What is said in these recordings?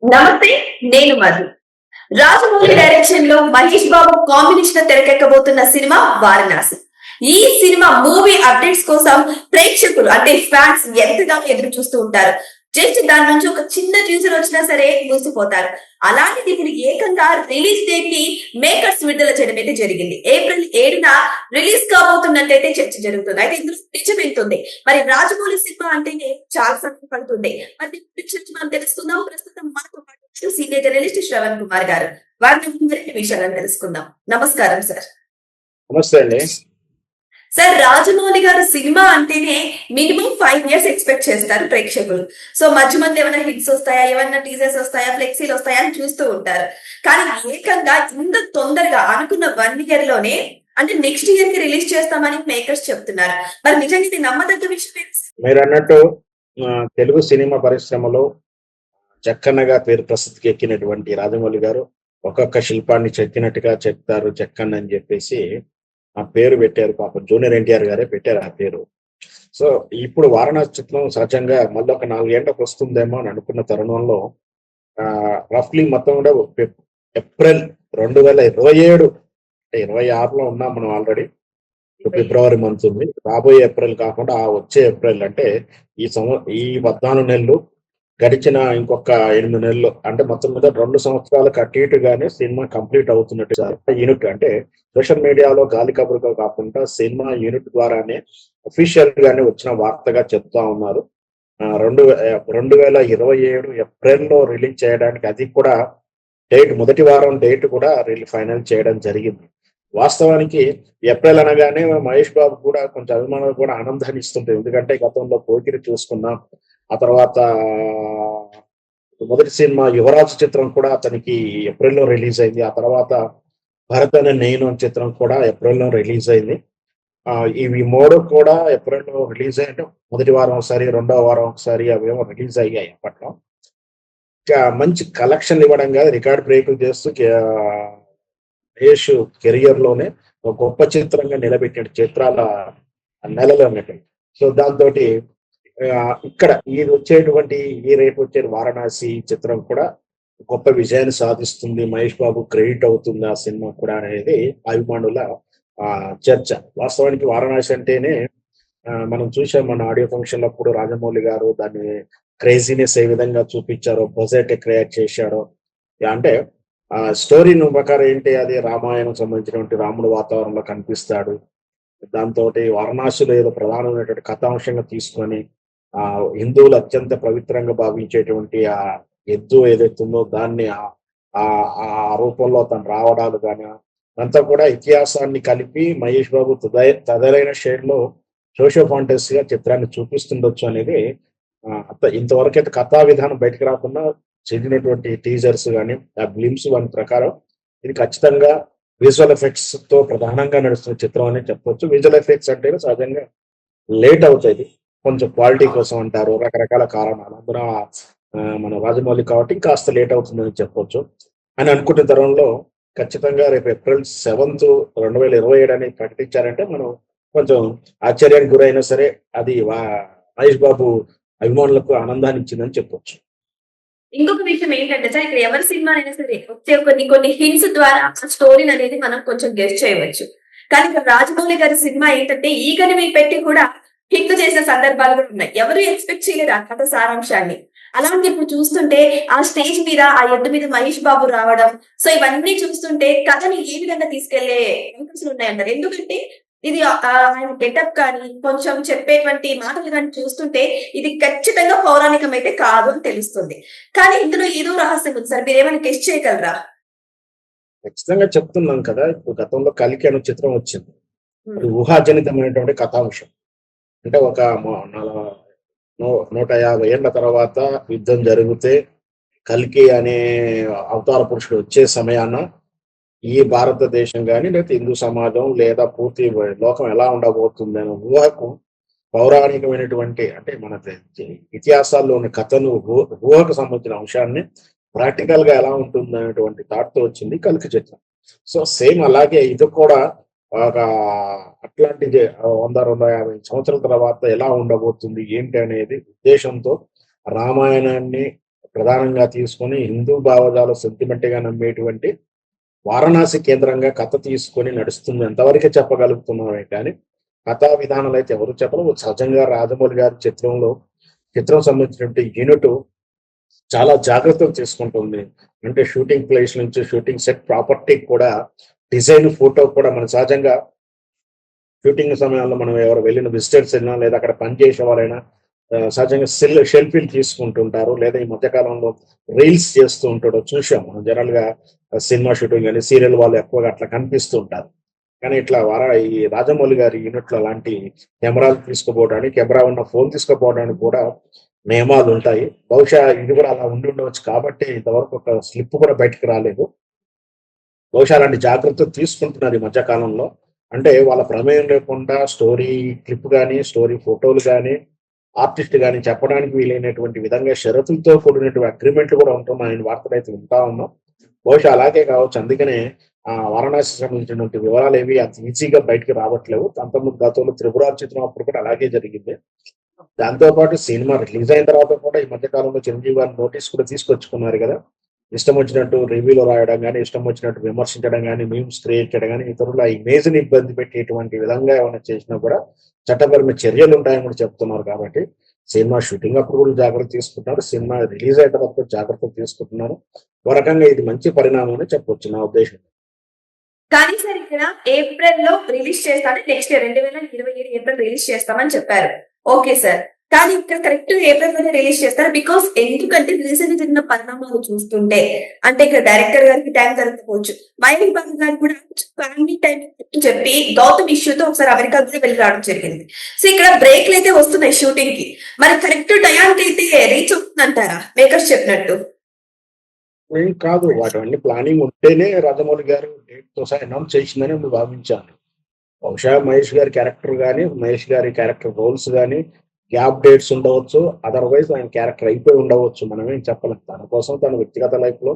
నమస్తే. నేను మధు. రాజమౌళి డైరెక్షన్ లో మహేష్ బాబు కాంబినేషన్ తెరకెక్కబోతున్న సినిమా వారణాసి. ఈ సినిమా మూవీ అప్డేట్స్ కోసం ప్రేక్షకులు అంటే ఫ్యాన్స్ ఎంతగానో ఎదురు చూస్తూ ఉంటారు. జస్ట్ దాని నుంచి ఒక చిన్న టీజర్ వచ్చినా సరే మూసిపోతారు. అలాంటిది ఇప్పుడు ఏకంగా రిలీజ్ డేట్ ని మేకర్స్ విడుదల చేయడం అయితే జరిగింది. ఏప్రిల్ 7న రిలీజ్ కాబోతున్నట్టయితే చర్చ జరుగుతుంది. అయితే ఇందులో నిజం ఎంతుంది? మరి రాజమౌళి సినిమా అంటేనే చాలా సమయం పడుతుంది. మరి దీని గురించి మనం తెలుసుకుందాం. ప్రస్తుతం మనతో పాటు సీనియర్ జర్నలిస్ట్ శ్రవణ్ కుమార్ గారు. వారి నుంచి మరిన్ని విషయాలను తెలుసుకుందాం. నమస్కారం సార్. నమస్తే అండి. సార్, రాజమౌళి గారు సినిమా అంటేనే మినిమం 5 years ఎక్స్పెక్ట్ చేస్తారు ప్రేక్షకులు. సో మధ్య మధ్య ఏమైనా హిట్స్ వస్తాయా, ఏమైనా టీజర్స్ వస్తాయా, ఫ్లెక్సీలు వస్తాయా అని చూస్తూ ఉంటారు. కానీ ఏకంగా ఇంత తొందరగా అనుకున్న 1 year లోనే అంటే నెక్స్ట్ ఇయర్ కి రిలీజ్ చేస్తామని మేకర్స్ చెప్తున్నారు. మరి నిజంగా ఇది నమ్మదగ్గ విషయం? మీరు అన్నట్టు తెలుగు సినిమా పరిశ్రమలో చెక్కన్నగా పేరు ప్రసిద్ధికి ఎక్కినటువంటి రాజమౌళి గారు ఒక్కొక్క శిల్పాన్ని చెక్కినట్టుగా చెక్తారు చెక్కన్న అని చెప్పేసి ఆ పేరు పెట్టారు. పాపం జూనియర్ ఎన్టీఆర్ గారే పెట్టారు ఆ పేరు. సో ఇప్పుడు వారణాసి చిత్రం సహజంగా మళ్ళీ ఒక 4 ఏళ్ళకు వస్తుందేమో అని అనుకున్న తరుణంలో రఫ్లీ మొత్తం కూడా ఏప్రిల్ 2027 అంటే 26లో ఉన్నాం మనం ఆల్రెడీ. ఫిబ్రవరి మంత్ ఉంది. రాబోయే ఏప్రిల్ కాకుండా ఆ వచ్చే ఏప్రిల్ అంటే ఈ 14 నెలలు గడిచిన ఇంకొక 8 నెలలు అంటే మొత్తం మీద 2 సంవత్సరాలకు అటు ఇటుగానే సినిమా కంప్లీట్ అవుతున్నట్టు యూనిట్ అంటే సోషల్ మీడియాలో గాలి కబురుగా కాకుండా సినిమా యూనిట్ ద్వారానే అఫీషియల్ గానే వచ్చిన వార్తగా చెప్తా ఉన్నారు. 2027 ఏప్రిల్లో రిలీజ్ చేయడానికి అది కూడా మొదటి వారం డేట్ కూడా ఫైనల్ చేయడం జరిగింది. వాస్తవానికి ఏప్రిల్ అనగానే మహేష్ బాబు కూడా కొంచెం అభిమానులు కూడా ఆనందాన్ని ఇస్తుంటుంది. ఎందుకంటే గతంలో పోకిరి చూసుకున్నాం. ఆ తర్వాత మొదటి సినిమా యువరాజు చిత్రం కూడా అతనికి ఏప్రిల్లో రిలీజ్ అయింది. ఆ తర్వాత భరత్ అనే నేను చిత్రం కూడా ఏప్రిల్లో రిలీజ్ అయింది. ఇవి 3 కూడా ఏప్రిల్లో రిలీజ్ అయ్యి మొదటి వారం ఒకసారి, రెండవ వారం ఒకసారి అవేమో రిలీజ్ అయ్యాయి అప్పట్లో. మంచి కలెక్షన్ ఇవ్వడం కాదు, రికార్డ్ బ్రేకులు చేస్తూ మహేష్ కెరియర్ లోనే ఒక గొప్ప చిత్రంగా నిలబెట్టిన చిత్రాల నెలలు అన్నట్టు. సో దాంతో ఇక్కడ రేపు వచ్చే వారణాసి చిత్రం కూడా గొప్ప విజయాన్ని సాధిస్తుంది, మహేష్ బాబు క్రెడిట్ అవుతుంది ఆ సినిమా కూడా అనేది అభిమానుల చర్చ. వాస్తవానికి వారణాసి అంటేనే మనం చూసాం మన ఆడియో ఫంక్షన్ అప్పుడు రాజమౌళి గారు దాన్ని క్రేజీనెస్ ఏ విధంగా చూపించారో, బజెట్ క్రియేట్ చేశారో. అంటే స్టోరీ ప్రకారం ఏంటి, అది రామాయణం సంబంధించినటువంటి రాముడు వాతావరణంలో కనిపిస్తాడు. దాంతో వారణాసిలో ఏదో ప్రధానమైనటువంటి కథాంశంగా తీసుకొని హిందువులు అత్యంత పవిత్రంగా భావించేటువంటి ఆ ఎద్దు ఏదైతుందో దాన్ని ఆ రూపంలో తను రావడాలు కానీ అంతా కూడా ఇతిహాసాన్ని కలిపి మహేష్ బాబు తదరైన షేడ్ లో సోషియో ఫాంటసీగా చిత్రాన్ని చూపిస్తుండొచ్చు అనేది ఇంతవరకు అయితే కథా విధానం బయటకు రాకుండా చెందినటువంటి టీజర్స్ కానీ ఆ గ్లిమ్స్ వాని ప్రకారం ఇది ఖచ్చితంగా విజువల్ ఎఫెక్ట్స్ తో ప్రధానంగా నడుస్తున్న చిత్రం అని చెప్పొచ్చు. విజువల్ ఎఫెక్ట్స్ అంటే సహజంగా లేట్ అవుతుంది, కొంచెం క్వాలిటీ కోసం అంటారు, రకరకాల కారణాలు. అందులో మన రాజమౌళి కాబట్టి కాస్త లేట్ అవుతుందని చెప్పొచ్చు అని అనుకున్న తరుణంలో ఖచ్చితంగా రేపు ఏప్రిల్ 7th 2027 అని ప్రకటించారంటే మనం కొంచెం ఆశ్చర్యానికి గురైనా సరే అది మహేష్ బాబు అభిమానులకు ఆనందాన్ని ఇచ్చిందని చెప్పొచ్చు. ఇంకొక విషయం ఏంటంటే సార్, ఇక్కడ ఎవరి సినిమా అయినా సరే వచ్చే కొన్ని హింట్స్ ద్వారా స్టోరీని అనేది మనం కొంచెం గెస్ట్ చేయవచ్చు. కానీ ఇక్కడ రాజమౌళి గారి సినిమా ఏంటంటే ఈగని మీ పెట్టి కూడా హిట్ చేసిన సందర్భాలు కూడా ఉన్నాయి. ఎవరు ఎక్స్పెక్ట్ చేయలేదు ఆ కథ సారాంశాన్ని. అలాంటి ఇప్పుడు చూస్తుంటే ఆ స్టేజ్ మీద ఆ ఎద్దు మీద మహేష్ బాబు రావడం, సో ఇవన్నీ చూస్తుంటే కథని ఏ విధంగా తీసుకెళ్లే అవకాశాలు ఉన్నాయంటారు. ఎందుకంటే ఇది ఆయన గెటప్ కానీ కొంచెం చెప్పేటువంటి మాటలు కానీ చూస్తుంటే ఇది ఖచ్చితంగా పౌరాణికం అయితే కాదు అని తెలుస్తుంది. కానీ ఇందులో ఏదో రహస్యం ఉంది సార్, మీరు ఏమైనా గెస్ట్ చేయగలరా? ఖచ్చితంగా చెప్తున్నాం కదా, ఇప్పుడు గతంలో కలికి అనే చిత్రం వచ్చింది. అది ఊహాజనితమైనటువంటి కథాంశం. అంటే ఒక 150 ఏళ్ల తర్వాత యుద్ధం జరిగితే కల్కి అనే అవతార పురుషుడు వచ్చే సమయాన ఈ భారతదేశం కానీ లేదా హిందూ సమాజం లేదా పూర్తి లోకం ఎలా ఉండబోతుంది అనే ఊహకు పౌరాణికమైనటువంటి అంటే మన ఇతిహాసాల్లోని కథను ఊహకు సంబంధించిన అంశాన్ని ప్రాక్టికల్ గా ఎలా ఉంటుంది అనేటువంటి థాట్ తో వచ్చింది కల్కి చిత్రం. సో సేమ్ అలాగే ఇది కూడా ఒక అట్లాంటి 100-150 సంవత్సరాల తర్వాత ఎలా ఉండబోతుంది ఏంటి అనేది ఉద్దేశంతో రామాయణాన్ని ప్రధానంగా తీసుకొని హిందూ భావజాల సెంటిమెంట్ గా నమ్మేటువంటి వారణాసి కేంద్రంగా కథ తీసుకొని నడుస్తుంది ఎంతవరకే చెప్పగలుగుతున్నామే కానీ కథా విధానాలు అయితే ఎవరు చెప్పరు. సహజంగా రాజమౌళి గారి చిత్రం సంబంధించినటువంటి యూనిట్ చాలా జాగ్రత్తలు తీసుకుంటుంది. అంటే షూటింగ్ ప్లేస్ నుంచి షూటింగ్ సెట్ ప్రాపర్టీ కూడా డిజైన్ ఫోటో కూడా మన సహజంగా షూటింగ్ సమయంలో మనం ఎవరు వెళ్ళిన విజిటర్స్ అయినా లేదా అక్కడ పనిచేసే వాళ్ళైనా సహజంగా షెల్ఫీలు తీసుకుంటుంటారు లేదా ఈ మధ్యకాలంలో రీల్స్ చేస్తూ ఉంటాడు చూసాం మనం జనరల్ గా సినిమా షూటింగ్ కానీ సీరియల్ వాళ్ళు ఎక్కువగా అట్లా కనిపిస్తూ ఉంటారు. కానీ ఇట్లా ఈ రాజమౌళి గారి యూనిట్ లో అలాంటి కెమెరాలు తీసుకుపోవడానికి కెమెరా ఉన్న ఫోన్ తీసుకుపోవడానికి కూడా నియమాలు ఉంటాయి. బహుశా ఇది కూడా అలా ఉండి ఉండవచ్చు కాబట్టి ఇంతవరకు ఒక స్లిప్ కూడా బయటకు రాలేదు. బహుశా అలాంటి జాగ్రత్తలు తీసుకుంటున్నారు ఈ మధ్య కాలంలో. అంటే వాళ్ళ ప్రమేయం లేకుండా స్టోరీ క్లిప్ కానీ స్టోరీ ఫోటోలు కానీ ఆర్టిస్ట్ కానీ చెప్పడానికి వీలైనటువంటి విధంగా షరతులతో కూడినటువంటి అగ్రిమెంట్లు కూడా ఉంటున్నాయని వార్తలు అయితే వింటా ఉన్నాం. బహుశా అలాగే కావచ్చు. అందుకనే వారణాసి సంబంధించినటువంటి వివరాలు ఏవి అంత ఈజీగా బయటకు రావట్లేవు. అంతకుముందు గతంలో త్రిపుర చిత్రం అప్పుడు కూడా అలాగే జరిగింది. దాంతో పాటు సినిమా రిలీజ్ అయిన తర్వాత కూడా ఈ మధ్య కాలంలో చిరంజీవి గారి నోటీస్ కూడా తీసుకొచ్చుకున్నారు కదా. ఇష్టం వచ్చినట్టు రివ్యూలో రాయడం కానీ ఇష్టం వచ్చినట్టు విమర్శించడం కానీ మీమ్స్ క్రియేట్ చేయడం కానీ ఇతరుల ఇమేజ్ ని ఇబ్బంది పెట్టేటువంటి విధంగా ఏమైనా చేసినా కూడా చట్టపరమైన చర్యలు ఉంటాయని కూడా చెప్తున్నారు. కాబట్టి సినిమా షూటింగ్ అప్పుడు కూడా జాగ్రత్త తీసుకుంటున్నారు, సినిమా రిలీజ్ అయ్యేటప్పుడు జాగ్రత్తలు తీసుకుంటున్నారు. ఒక రకంగా ఇది మంచి పరిణామం అని చెప్పొచ్చు నా ఉద్దేశం. కానీ సార్ ఇక్కడ ఏప్రిల్ లో రిలీజ్ చేస్తాను, నెక్స్ట్ 2027 ఏప్రిల్ రిలీజ్ చేస్తామని చెప్పారు. ఓకే సార్, కానీ ఇక్కడ కరెక్ట్ ఏప్రిల్ లోనే రిలీజ్ చేస్తారు. బికాస్ ఎందుకంటే రీసెంట్ జరిగిన పరిణామాలు చూస్తుంటే అంటే ఇక్కడ డైరెక్టర్ గారికి టైం దొరకపోవచ్చు, మహేష్ బాబు గారు కూడా ఫ్యామిలీ టైం చెప్పి గౌతమ్ ఇష్యూతో ఒకసారి అమెరికా కూడా వెళ్ళి రావడం జరిగింది. సో ఇక్కడ బ్రేక్లు అయితే వస్తున్నాయి షూటింగ్ కి, మరి కరెక్ట్ టయానికి అయితే రీచ్ అవుతుందంటారా మేకర్స్ చెప్పినట్టు? ఏం కాదు, వాటి ప్లానింగ్ ఉంటేనే రాజమౌళి గారు డేట్ తో సహా అనౌన్స్ చేసిందని నేను భావించాను. బహుశా మహేష్ గారి క్యారెక్టర్ కానీ మహేష్ గారి క్యారెక్టర్ రోల్స్ కానీ గ్యాప్ డేట్స్ ఉండవచ్చు, అదర్వైజ్ ఆయన క్యారెక్టర్ అయిపోయి ఉండవచ్చు, మనమేం చెప్పలేం. తన కోసం తన వ్యక్తిగత లైఫ్ లో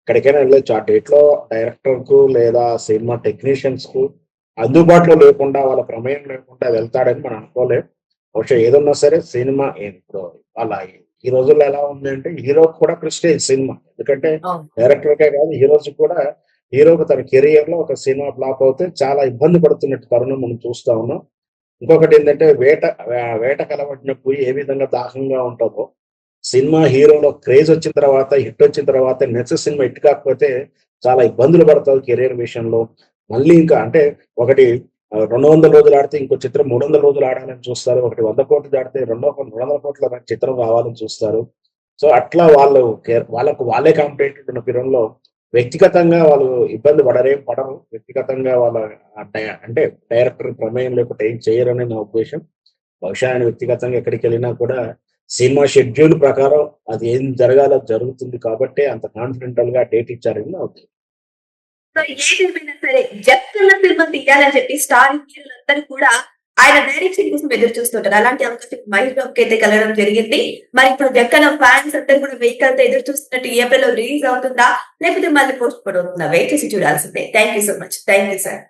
ఎక్కడికైనా వెళ్ళొచ్చు. ఆ డేట్ లో డైరెక్టర్ కు లేదా సినిమా టెక్నీషియన్స్ కు అందుబాటులో లేకుండా వాళ్ళ ప్రమేయం లేకుండా వెళ్తాడని మనం అనుకోలేం. బహుశా ఏదన్నా సరే సినిమా ఇప్పుడు వాళ్ళ ఈ రోజుల్లో ఎలా ఉంది అంటే హీరోకి కూడా ప్రెస్టేజ్ సినిమా. ఎందుకంటే డైరెక్టర్కే కాదు హీరోకు తన కెరియర్ లో ఒక సినిమా ఫ్లాప్ అవుతే చాలా ఇబ్బంది పడుతున్నట్టు తరుణం మనం చూస్తా ఉన్నాం. ఇంకొకటి ఏంటంటే వేట కలబడినప్పుడు ఏ విధంగా దాహంగా ఉంటుందో సినిమా హీరోలో క్రేజ్ వచ్చిన తర్వాత హిట్ వచ్చిన తర్వాత నెక్స్ట్ సినిమా హిట్ కాకపోతే చాలా ఇబ్బందులు పడతారు కెరీర్ విషయంలో. మళ్ళీ ఇంకా అంటే ఒకటి 200 రోజులు ఆడితే ఇంకో చిత్రం 300 రోజులు ఆడాలని చూస్తారు, ఒకటి 100 కోట్లు దాటితే 200 కోట్ల చిత్రం రావాలని చూస్తారు. సో అట్లా వాళ్ళే కాంపిటేటివ్ ఉన్న పీరియడ్లో వ్యక్తిగతంగా వాళ్ళు ఇబ్బంది పడరు. వ్యక్తిగతంగా వాళ్ళ అంటే డైరెక్టర్ ప్రమేయం లేకపోతే ఏం చేయరని నా ఉద్దేశం. బహుశా ఆయన వ్యక్తిగతంగా ఎక్కడికి వెళ్ళినా కూడా సినిమా షెడ్యూల్ ప్రకారం అది ఏం జరగాలో జరుగుతుంది కాబట్టి అంత కాన్ఫిడెంటల్ గా డేట్ ఇచ్చారని నా ఉద్దేశం. సో ఏదేమైనా సరే జక్కన్న సినిమా తీయాలని చెప్పి స్టార్ హీరోలందరూ కూడా ఆయన డైరెక్షన్ కోసం ఎదురు చూస్తుంటారు. అలాంటి అవకాశం మహేష్ బాబుకి అయితే కలగడం జరిగింది. మరి ఇప్పుడు జక్కన్న ఫ్యాన్స్ అందరూ కూడా వెహికల్ తో ఎదురు చూస్తున్నట్టు ఏప్రిల్ లో రిలీజ్ అవుతుందా లేకపోతే మళ్ళీ పోస్ట్ పోన్ అవుతుందా? వెయిట్ చేసి చూడాల్సిందే. Thank you so much. Thank you sir.